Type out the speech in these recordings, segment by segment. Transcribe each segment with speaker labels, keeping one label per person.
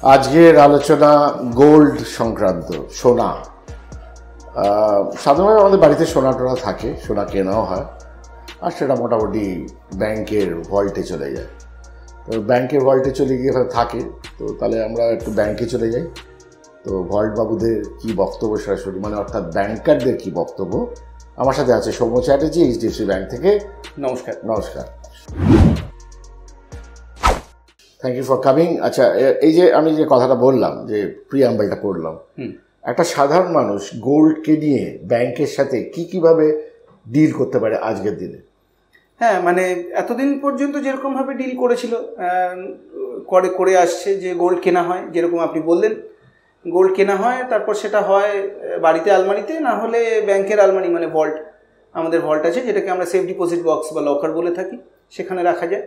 Speaker 1: আজকের আলোচনা গোল্ড সংক্রান্ত, সোনা। সাধারণত আমাদের বাড়িতে সোনা টোনা থাকে, সোনা কেনাও হয়, আর সেটা মোটামুটি ব্যাংকের ভল্টে চলে যায়। তো ব্যাংকের ভল্টে চলে গিয়ে এখানে থাকে, তো তাহলে আমরা একটু ব্যাংকে চলে যাই। তো ভল্ট বাবুদের কী বক্তব্য সরাসরি, মানে অর্থাৎ ব্যাংকারদের কী বক্তব্য, আমার সাথে আছে সৌম্য চ্যাটার্জি, এইচডিএফসি ব্যাংক থেকে।
Speaker 2: নমস্কার।
Speaker 1: নমস্কার, থ্যাংক ইউ ফর কামিং। আচ্ছা, এই যে আমি যে কথাটা বললাম, যে প্রিয়াম্বলটা করলাম, একটা সাধারণ মানুষ গোল্ডকে নিয়ে ব্যাংকের সাথে কীভাবে ডিল করতে পারে আজকের দিনে?
Speaker 2: হ্যাঁ, মানে এতদিন পর্যন্ত যেরকমভাবে ডিল করেছিল করে আসছে, যে গোল্ড কেনা হয়, যেরকম আপনি বললেন, গোল্ড কেনা হয়, তারপর সেটা হয় বাড়িতে আলমারিতে, না হলে ব্যাংকের আলমারি, মানে ভল্ট। আমাদের ভল্ট আছে, যেটাকে আমরা সেফ ডিপোজিট বক্স বা লকার বলে থাকি, সেখানে রাখা যায়।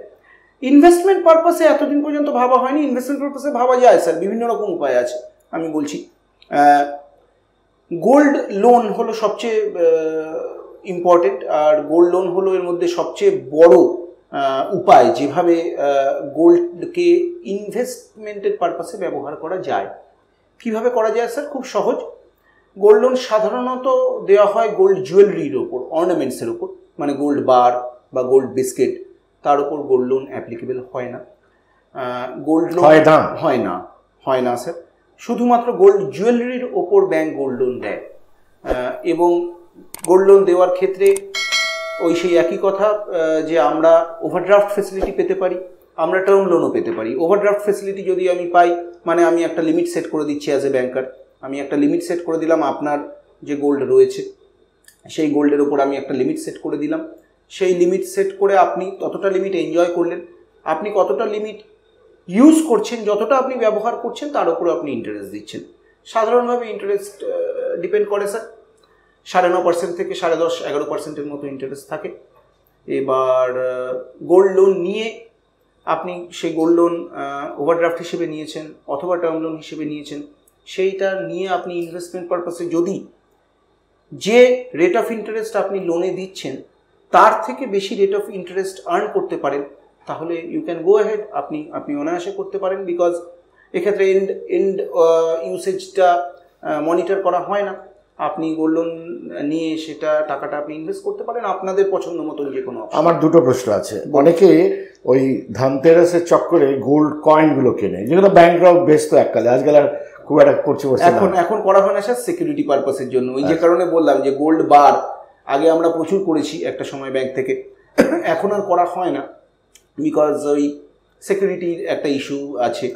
Speaker 2: ইনভেস্টমেন্ট পারপাসে এতদিন পর্যন্ত ভাবা হয়নি। ইনভেস্টমেন্ট পারপাসে ভাবা যায় স্যার, বিভিন্ন রকম উপায় আছে। আমি বলছি, গোল্ড লোন হলো সবচেয়ে ইম্পর্টেন্ট, আর গোল্ড লোন হলো এর মধ্যে সবচেয়ে বড় উপায় যেভাবে গোল্ডকে ইনভেস্টমেন্টের পারপাসে ব্যবহার করা যায়। কিভাবে করা যায় স্যার? খুব সহজ। গোল্ড লোন সাধারণত দেওয়া হয় গোল্ড জুয়েলারির ওপর, অর্নামেন্টসের ওপর, মানে গোল্ড বার বা গোল্ড বিস্কিট, তার উপর গোল্ড লোন অ্যাপ্লিকেবল হয় না। গোল্ড লোন হয় না স্যার। শুধুমাত্র গোল্ড জুয়েলারির ওপর ব্যাংক গোল্ড লোন দেয়, এবং গোল্ড লোন দেওয়ার ক্ষেত্রে ওই সেই একই কথা, যে আমরা ওভারড্রাফট ফেসিলিটি পেতে পারি, আমরা টার্ম লোনও পেতে পারি। ওভারড্রাফট ফেসিলিটি যদি আমি পাই, মানে আমি একটা লিমিট সেট করে দিচ্ছি অ্যাজ এ ব্যাংকার। আমি একটা লিমিট সেট করে দিলাম, আপনার যে গোল্ড রয়েছে সেই গোল্ডের ওপর আমি একটা লিমিট সেট করে দিলাম। সেই লিমিট সেট করে আপনি ততটা লিমিট এনজয় করলেন। আপনি কতটা লিমিট ইউজ করছেন, যতটা আপনি ব্যবহার করছেন, তার উপর আপনি ইন্টারেস্ট দিচ্ছেন। সাধারণভাবে ইন্টারেস্ট ডিপেন্ড করে স্যার 9.5% থেকে 10-11% মতো ইন্টারেস্ট থাকে। এবার গোল্ড লোন নিয়ে আপনি সেই গোল্ড লোন ওভারড্রাফট হিসেবে নিয়েছেন অথবা টার্ম লোন হিসেবে নিয়েছেন, সেইটা নিয়ে আপনি ইনভেস্টমেন্ট পারপাসে যদি যে রেট অফ ইন্টারেস্ট আপনি লোনে দিচ্ছেন তার থেকে বেশি রেট অফ ইন্টারেস্ট আর্ন করতে পারেন, তাহলে ইউ ক্যান গো অ্যাহেড, আপনি অনায়াসে করতে পারেন। বিকজ এক্ষেত্রে এন্ড ইউসেজটা মনিটর করা হয় না। আপনি গোল্ড লোন নিয়ে সেটা টাকাটা আপনি ইনভেস্ট করতে পারেন আপনাদের পছন্দ মতন যে কোনো।
Speaker 1: আমার দুটো প্রশ্ন আছে। অনেকে ওই ধানতেরাসের চক্করে গোল্ড কয়েনগুলো কেনে, যেগুলো ব্যাংকরাও বেচতো এককালে, আজকাল আর খুব একটা করছে।
Speaker 2: এখন করা হয় না স্যার, সিকিউরিটি পারপাসের জন্য। ওই যে কারণে বললাম যে গোল্ড বার আগে আমরা প্রচুর করেছি একটা সময় ব্যাংক থেকে, এখন আর করা হয় না, বিকজ ওই সিকিউরিটির একটা ইস্যু আছে,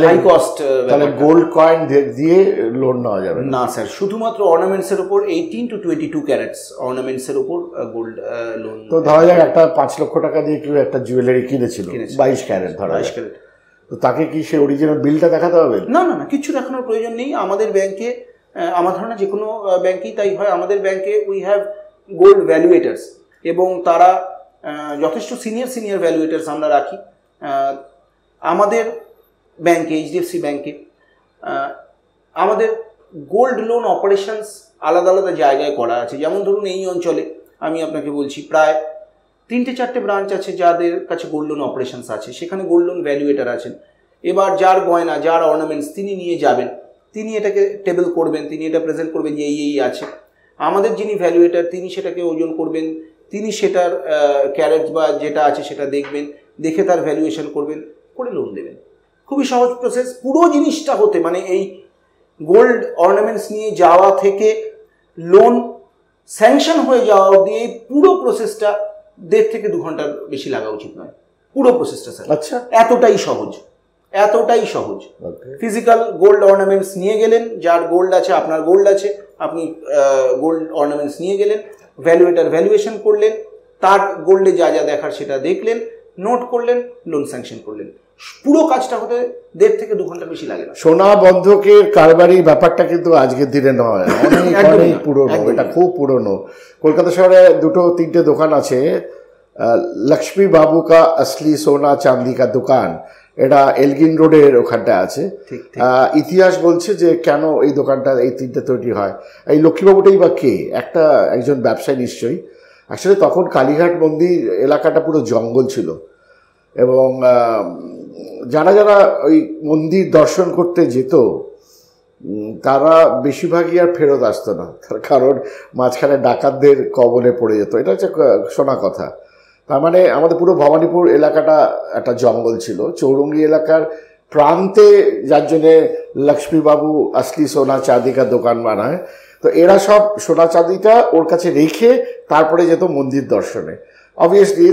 Speaker 2: হাই কস্ট।
Speaker 1: তাহলে গোল্ড কয়েন দিয়ে লোন নেওয়া যাবে
Speaker 2: না স্যার, শুধুমাত্র অর্নামেন্টসের উপর 18 to 22 ক্যারেটস অর্নামেন্টসের উপর গোল্ড লোন।
Speaker 1: তো ধরা যাক একটা 5 লক্ষ টাকা দিয়ে কেউ একটা জুয়েলারি কিনেছিল 22 ক্যারেট, ধরা 22 ক্যারেট, তো তাকে কি সে অরিজিনাল বিলটা দেখাতে হবে?
Speaker 2: না, কিছু দেখানোর প্রয়োজন নেই। আমাদের ব্যাংকে, আমার ধারণা যে কোনো ব্যাংকেই তাই হয়, আমাদের ব্যাংকে উই হ্যাভ গোল্ড ভ্যালুয়েটার্স, এবং তারা যথেষ্ট সিনিয়র ভ্যালুয়েটার্স আমরা রাখি আমাদের ব্যাংকে, এইচডিএফসি ব্যাংকে। আমাদের গোল্ড লোন অপারেশনস আলাদা জায়গায় করা আছে। যেমন ধরুন, এই অঞ্চলে আমি আপনাকে বলছি প্রায় 3-4টে ব্রাঞ্চ আছে যাদের কাছে গোল্ড লোন অপারেশনস আছে, সেখানে গোল্ড লোন ভ্যালুয়েটার আছেন। এবার যার গয়না, যার অর্নামেন্টস তিনি নিয়ে যাবেন, তিনি এটাকে টেবল করবেন, তিনি এটা প্রেজেন্ট করবেন যে এই আছে। আমাদের যিনি ভ্যালুয়েটার তিনি সেটাকে ওজন করবেন, তিনি সেটার ক্যারেট বা যেটা আছে সেটা দেখবেন, দেখে তার ভ্যালুয়েশন করবেন, করে লোন দেবেন। খুবই সহজ প্রসেস। পুরো জিনিসটা হতে, মানে এই গোল্ড অর্নামেন্টস নিয়ে যাওয়া থেকে লোন স্যাংশন হয়ে যাওয়া অবধি এই পুরো প্রসেসটা 1.5 থেকে 2 ঘন্টার বেশি লাগা উচিত নয়, পুরো প্রসেসটা স্যার।
Speaker 1: আচ্ছা,
Speaker 2: এতটাই সহজ। ফিজিক্যাল গোল্ড অর্নামেন্টস নিয়ে গেলেন, যার গোল্ড আছে, আপনার গোল্ড আছে, আপনি গোল্ড অর্নামেন্টস নিয়ে গেলেন, ভ্যালুয়েটার ভ্যালুয়েশন করলেন, তার গোল্ডে যা দেখার সেটা দেখলেন, নোট করলেন, লোন স্যাংশন করলেন। পুরো কাজটা হতে 1.5 থেকে 2 ঘন্টা বেশি লাগে না।
Speaker 1: সোনা বন্ধকের কারবারি ব্যাপারটা কিন্তু আজকের দিনে নয়, অনেক পুরনো। এটা খুব পুরনো। কলকাতা শহরে 2-3টে দোকান আছে, লক্ষ্মী বাবু কা আসলি সোনা চাঁদি কা দোকান, এটা এলগিন রোডের ওখানটা আছে। ইতিহাস বলছে যে কেন এই দোকানটা, এই 3টে তৈরি হয়। এই লক্ষ্মীবাবুটাই বা কে? একজন ব্যবসায়ী নিশ্চয়ই। আসলে তখন কালীঘাট মন্দির এলাকাটা পুরো জঙ্গল ছিল, এবং যারা যারা ওই মন্দির দর্শন করতে যেত তারা বেশিরভাগই আর ফেরত আসতো না, তার কারণ মাঝখানে ডাকাতদের কবলে পড়ে যেত। এটা হচ্ছে শোনা কথা। তার মানে আমাদের পুরো ভবানীপুর এলাকাটা একটা জঙ্গল ছিল। চৌরঙ্গি এলাকার প্রান্তে, যার জন্যে লক্ষ্মীবাবু আসলি সোনা চাঁদি কা দোকান বানায়, তো এরা সব সোনা চাঁদিটা ওর কাছে রেখে তারপরে যেত মন্দির দর্শনে। অবভিয়াসলি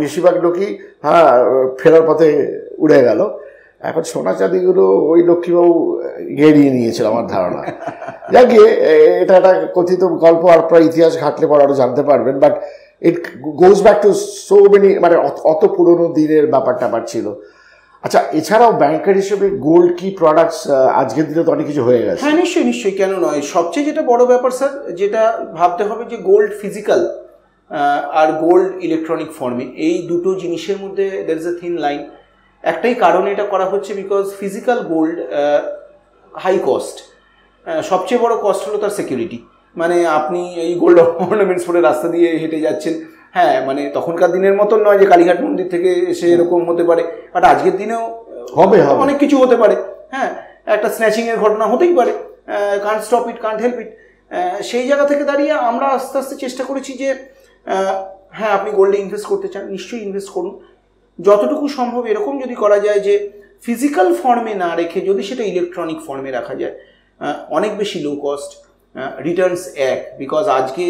Speaker 1: বেশিরভাগ লোকই ফেরার পথে উড়ে গেল। এখন সোনা চাঁদিগুলো ওই লক্ষ্মীবাবু গেড়িয়ে নিয়েছিল আমার ধারণা। যাকে এটা একটা কথিত গল্প, আর প্রায় ইতিহাস ঘাটলে পর আরও জানতে পারবেন। But it goes back to so many, মানে অত পুরোনো দিনের ব্যাপারটা আবার ছিল। আচ্ছা, এছাড়াও ব্যাংকার হিসেবে গোল্ড কি প্রোডাক্টস আজকের দিনে তো অনেক কিছু হয়ে গেছে।
Speaker 2: হ্যাঁ, নিশ্চয়ই নিশ্চয়ই, কেন নয়। সবচেয়ে যেটা বড় ব্যাপার স্যার, যেটা ভাবতে হবে যে গোল্ড ফিজিক্যাল আর গোল্ড ইলেকট্রনিক ফর্মে, এই দুটো জিনিসের মধ্যে there is a thin line. একটাই কারণে এটা করা হচ্ছে, because physical gold high cost. সবচেয়ে বড় কস্ট হলো তার সিকিউরিটি। মানে আপনি এই গোল্ড অর্নামেন্টস পরে রাস্তা দিয়ে হেঁটে যাচ্ছেন, হ্যাঁ, মানে তখনকার দিনের মতন নয় যে কালীঘাট মন্দির থেকে এসে এরকম হতে পারে, বাট আজকের দিনেও হবে, অনেক কিছু হতে পারে। হ্যাঁ, একটা স্ন্যাচিংয়ের ঘটনা হতেই পারে, can't stop it, can't help it. সেই জায়গা থেকে দাঁড়িয়ে আমরা আস্তে আস্তে চেষ্টা করেছি যে হ্যাঁ, আপনি গোল্ডে ইনভেস্ট করতে চান, নিশ্চয়ই ইনভেস্ট করুন। যতটুকু সম্ভব এরকম যদি করা যায় যে ফিজিক্যাল ফর্মে না রেখে যদি সেটা ইলেকট্রনিক ফর্মে রাখা যায়, অনেক বেশি লো কস্ট, রিটার্নস এক। বিকজ আজকে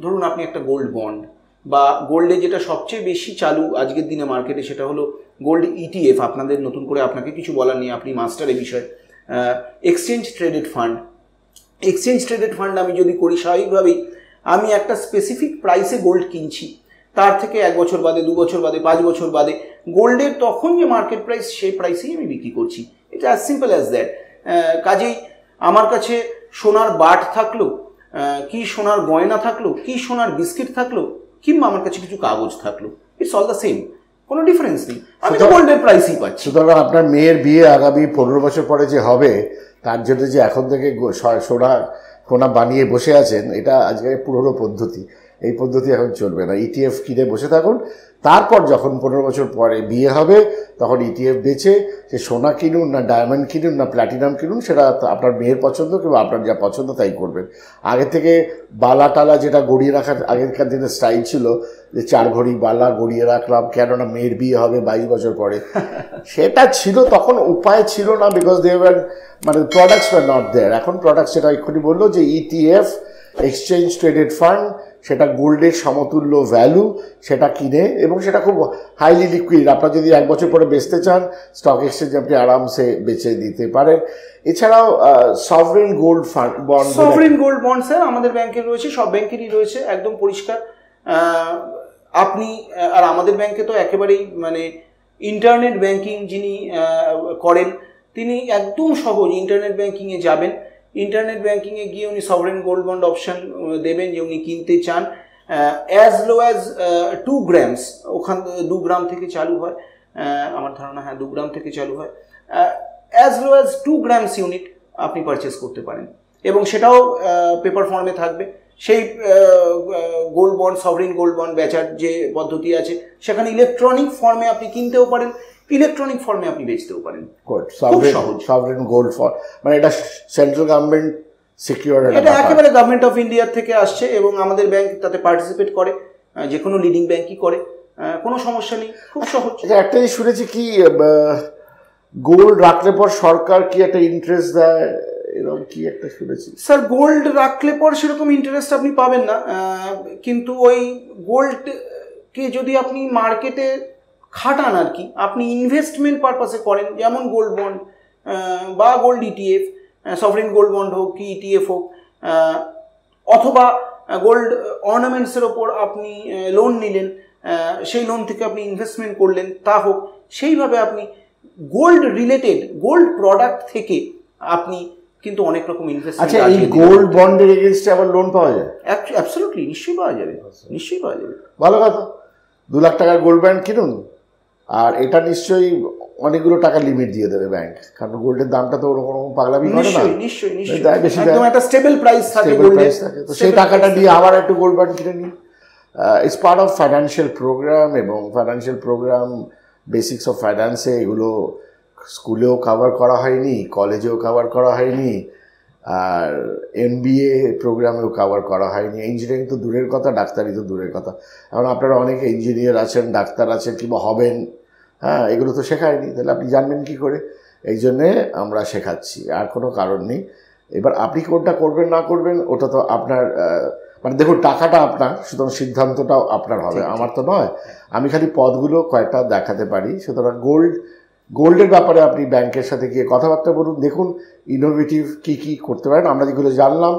Speaker 2: ধরুন আপনি একটা গোল্ড বন্ড বা গোল্ডে যেটা সবচেয়ে বেশি চালু আজকের দিনে মার্কেটে, সেটা হলো গোল্ড ইটিএফ। আপনাদের নতুন করে আপনাকে কিছু বলার নেই, আপনি মাস্টার এ বিষয়ে। Exchange traded fund, exchange traded fund আমি যদি করি, স্বাভাবিকভাবেই আমি একটা স্পেসিফিক প্রাইসে গোল্ড কিনছি, তার থেকে 1 বছর বাদে, 2 বছর বাদে, 5 বছর বাদে গোল্ডের তখন যে মার্কেট প্রাইস, সেই প্রাইসেই আমি বিক্রি করছি। এটা অ্যাজ সিম্পল অ্যাজ দ্যাট। কাজেই আমার কাছে সোনার বাট থাকলো, কি সোনার গয়না থাকলো, কি সোনার বিস্কিট থাকলো, কিংবা আমার কাছে কিছু কাগজ থাকলো, ইটস অল দ্য সেম, কোনো ডিফারেন্স নেই, আমি তো গোল্ডের প্রাইসই পাচ্ছি।
Speaker 1: সুতরাং আপনার মেয়ের বিয়ে আগামী 15 বছর পরে যে হবে, তার জন্য যে এখন থেকে সোনা বানিয়ে বসে আছেন, এটা আজকে পুরনো পদ্ধতি। এই পদ্ধতি এখন চলবে না। ইটিএফ কিনে বসে থাকুন, তারপর যখন 15 বছর পরে বিয়ে হবে তখন ইটিএফ বেচে সে সোনা কিনুন, না ডায়মন্ড কিনুন, না প্ল্যাটিনাম কিনুন, সেটা আপনার মেয়ের পছন্দ কিংবা আপনার যা পছন্দ তাই করবেন। আগে থেকে বালা টালা যেটা গড়িয়ে রাখার আগেকার দিনে স্টাইল ছিল, যে 4 ভরি বালা গড়িয়ে রাখলাম কেননা মেয়ের বিয়ে হবে 22 বছর পরে, সেটা ছিল তখন, উপায় ছিল না, বিকজ দে ওয়ার, মানে প্রোডাক্টস ওয়ার নট দেয়ার। এখন প্রোডাক্টস, সেটা এক্ষুনি বললো যে ইটিএফ, এক্সচেঞ্জ ট্রেডেড ফান্ড, সেটা গোল্ডের সমতুল্য ভ্যালু, সেটা কিনে, এবং সেটা খুব হাইলি লিকুইড। আপনার যদি 1 বছর পরে বেচতে চান, স্টক এক্সচেঞ্জে আপনি আরামসে বেচে দিতে পারেন। এছাড়াও sovereign gold fund bond,
Speaker 2: sovereign gold bond sir আমাদের ব্যাংকে রয়েছে, সব ব্যাংকেরই রয়েছে, একদম পরিষ্কার। আপনি আর আমাদের ব্যাংকে তো একেবারেই, মানে ইন্টারনেট ব্যাংকিং যিনি করেন, তিনি একদম সহজ ইন্টারনেট ব্যাংকিংয়ে যাবেন, ইন্টারনেট ব্যাংকিংয়ে গিয়ে উনি সভরেন গোল্ড বন্ড অপশন দেবেন যে উনি কিনতে চান। অ্যাজ লো অ্যাজ 2 গ্রামস, ওখান 2 গ্রাম থেকে চালু হয় আমার ধারণা, হ্যাঁ 2 গ্রাম থেকে চালু হয়। অ্যাজ লো অ্যাজ 2 গ্রামস ইউনিট আপনি পারচেস করতে পারেন, এবং সেটাও পেপার ফর্মে থাকবে। সেই gold bond, sovereign gold bond বেচার যে পদ্ধতি আছে, সেখানে ইলেকট্রনিক ফর্মে আপনি কিনতেও পারেন, ইলেকট্রনিক ফর্মে আপনি বেচতেও পারেন।
Speaker 1: সভরেন গোল্ড ফর, মানে এটা সেন্ট্রাল গভর্নমেন্ট সিকিউর,
Speaker 2: এটা একেবারে গভর্নমেন্ট অফ ইন্ডিয়া থেকে আসছে, এবং আমাদের ব্যাংক তাতে পার্টিসিপেট করে, যে কোনো লিডিং ব্যাংকই করে, কোনো সমস্যা নেই, খুব সহজ।
Speaker 1: একটা জিনিস শুনেছি কি, গোল্ড রাখলে পর সরকার কি একটা ইন্টারেস্ট দেয়, এরকম কি একটা শুনেছি
Speaker 2: স্যার। গোল্ড রাখলে পর সেরকম ইন্টারেস্ট আপনি পাবেন না, কিন্তু ওই গোল্ডকে যদি আপনি মার্কেটে খাটান আর কি, আপনি ইনভেস্টমেন্ট পারপাসে করেন, যেমন গোল্ড বন্ড বা gold ETF, sovereign gold bond হোক কি ইটিএফ হোক, অথবা গোল্ড অর্নামেন্টসের ওপর আপনি লোন নিলেন, সেই লোন থেকে আপনি ইনভেস্টমেন্ট করলেন, তা হোক, সেইভাবে আপনি গোল্ড রিলেটেড গোল্ড প্রোডাক্ট থেকে আপনি কিন্তু অনেক রকম ইনভেস্টমেন্ট।
Speaker 1: আচ্ছা, এই গোল্ড বন্ডের এগেইনস্টে আবার লোন পাওয়া যায়?
Speaker 2: অ্যাবসলিউটলি, নিশ্চয়ই পাওয়া যাবে, নিশ্চয়ই পাওয়া যাবে।
Speaker 1: ভালো কথা। 2 লাখ টাকার গোল্ড বন্ড কিনুন, আর এটা নিশ্চয়ই অনেকগুলো টাকা লিমিট দিয়ে দেবে ব্যাংক, কারণ গোল্ডের দামটা তো ওরকম পাগলামি করে না।
Speaker 2: নিশ্চয়ই নিশ্চয়ই নিশ্চয়ই, একদম একটা স্টেবল প্রাইস থাকে,
Speaker 1: তো সেই টাকাটা দিয়ে আবার একটু গোল্ড বন্ড কিনে নিন। It's part of financial program, এবং ফাইন্যান্সিয়াল প্রোগ্রাম বেসিক্স অফ ফাইন্যান্সে এগুলো স্কুলেও কভার করা হয়নি, কলেজেও কভার করা হয়নি, আর MBA প্রোগ্রামেও কভার করা হয়নি। ইঞ্জিনিয়ারিং তো দূরের কথা, ডাক্তারি তো দূরের কথা। এখন আপনারা অনেকে ইঞ্জিনিয়ার আছেন, ডাক্তার আছেন কিংবা হবেন, হ্যাঁ, এগুলো তো শেখায়নি, তাহলে আপনি জানবেন কী করে? এই জন্যে আমরা শেখাচ্ছি, আর কোনো কারণ নেই। এবার আপনি কোনটা করবেন না করবেন ওটা তো আপনার, মানে দেখুন টাকাটা আপনার, সুতরাং সিদ্ধান্তটাও আপনার হবে, আমার তো নয়। আমি খালি পদগুলো কয়েকটা দেখাতে পারি। সুতরাং গোল্ডের ব্যাপারে আপনি ব্যাংকের সাথে গিয়ে কথাবার্তা বলুন, দেখুন ইনোভেটিভ কী কী করতে পারেন। আমরা যেগুলো জানলাম,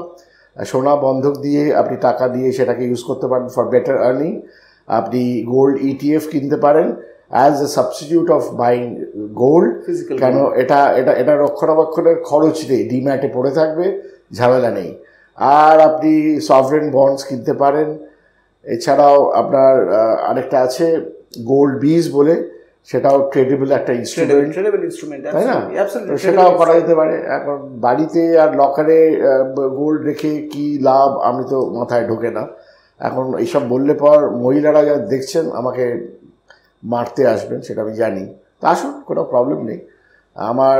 Speaker 1: সোনা বন্ধক দিয়ে আপনি টাকা দিয়ে সেটাকে ইউজ করতে পারেন ফর বেটার আর্নিং। আপনি গোল্ড ETF কিনতে পারেন as a substitute of buying gold. কেন? এটা রক্ষণাবেক্ষণের খরচ নেই, ডিম্যাটে পড়ে থাকবে, ঝামেলা নেই। আর আপনি সভরেন বন্ডস কিনতে পারেন। এছাড়াও আপনার আরেকটা আছে গোল্ড বিজ বলে, সেটাও ট্রেডেবল একটা ইনস্ট্রুমেন্ট, তাই না? তো সেটাও করা যেতে পারে। এখন বাড়িতে আর লকারে গোল্ড রেখে কি লাভ, আমি তো মাথায় ঢোকে না। এখন এইসব বললে পর মহিলারা যা দেখছেন আমাকে মারতে আসবেন, সেটা আমি জানি। তা আসুন, কোনো প্রবলেম নেই। আমার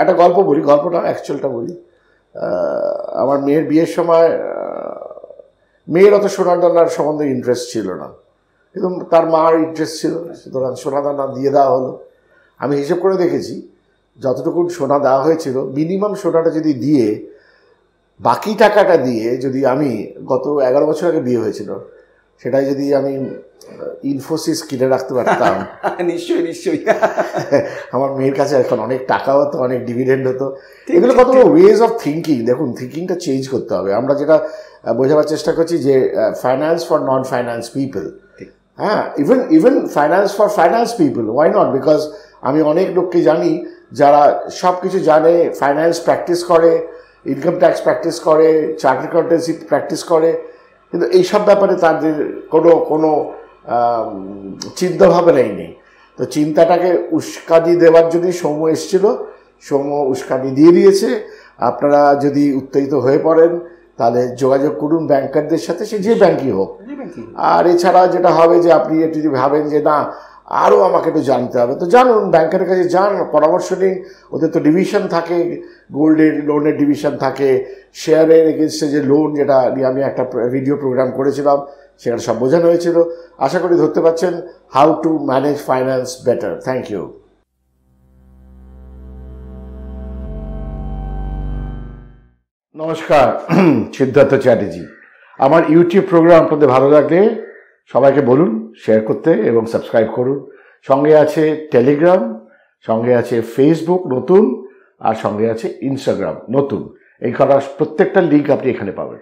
Speaker 1: একটা গল্প বলি, গল্পটা অ্যাকচুয়ালটা বলি। আমার মেয়ের বিয়ের সময় মেয়ের অত সোনাদানার সম্বন্ধে ইন্টারেস্ট ছিল না, কিন্তু তার মার ইন্টারেস্ট ছিল, সুতরাং সোনাদানা দিয়ে দেওয়া হলো। আমি হিসেব করে দেখেছি, যতটুকু সোনা দেওয়া হয়েছিল, মিনিমাম সোনাটা যদি দিয়ে বাকি টাকাটা দিয়ে যদি আমি, গত 11 বছর আগে বিয়ে হয়েছিল, সেটাই যদি আমি ইনফোসিস কিনে রাখতে পারতাম,
Speaker 2: নিশ্চয়ই
Speaker 1: আমার মেয়ের কাছে এখন অনেক টাকা হতো, অনেক ডিভিডেন্ড হতো। এগুলো কত ওয়েজ অফ থিঙ্কিং। দেখুন, থিঙ্কিংটা চেঞ্জ করতে হবে। আমরা যেটা বোঝাবার চেষ্টা করছি যে finance for non finance people, হ্যাঁ, even finance for finance people, why not? Because আমি অনেক লোককে জানি যারা সব কিছু জানে, ফাইন্যান্স প্র্যাকটিস করে, ইনকাম ট্যাক্স প্র্যাকটিস করে, চার্টার্ড অ্যাকাউন্টেন্সি প্র্যাকটিস করে, কিন্তু এইসব ব্যাপারে তাদের কোনো চিন্তাভাবনাই নেই। তো চিন্তাটাকে উস্কানি দেওয়ার জন্যই সৌম্য এসেছিল, সৌম্য উস্কানি দিয়ে দিয়েছে। আপনারা যদি উত্তেজিত হয়ে পড়েন তাহলে যোগাযোগ করুন ব্যাংকারদের সাথে, সে যে ব্যাংকই হোক। আর এছাড়া যেটা হবে যে আপনি যদি ভাবেন যে না আরও আমাকে একটু জানতে হবে, তো জানুন, ব্যাংকের কাছে যান, পরামর্শ নিন। ওদের তো ডিভিশন থাকে, গোল্ডের লোনের ডিভিশন থাকে, শেয়ারের এগেনস্টে যে লোন, যেটা নিয়ে আমি একটা ভিডিও প্রোগ্রাম করেছিলাম, সেখানে সব বোঝানো হয়েছিল। আশা করি ধরতে পারছেন how to manage finance better. Thank you. নমস্কার, সিদ্ধার্থ চ্যাটার্জি। আমার ইউটিউব প্রোগ্রাম আপনাদের ভালো লাগলে সবাইকে বলুন শেয়ার করতে এবং সাবস্ক্রাইব করুন। সঙ্গে আছে টেলিগ্রাম, সঙ্গে আছে ফেসবুক নতুন, আর সঙ্গে আছে ইনস্টাগ্রাম নতুন। এই করার প্রত্যেকটা লিঙ্ক আপনি এখানে পাবেন।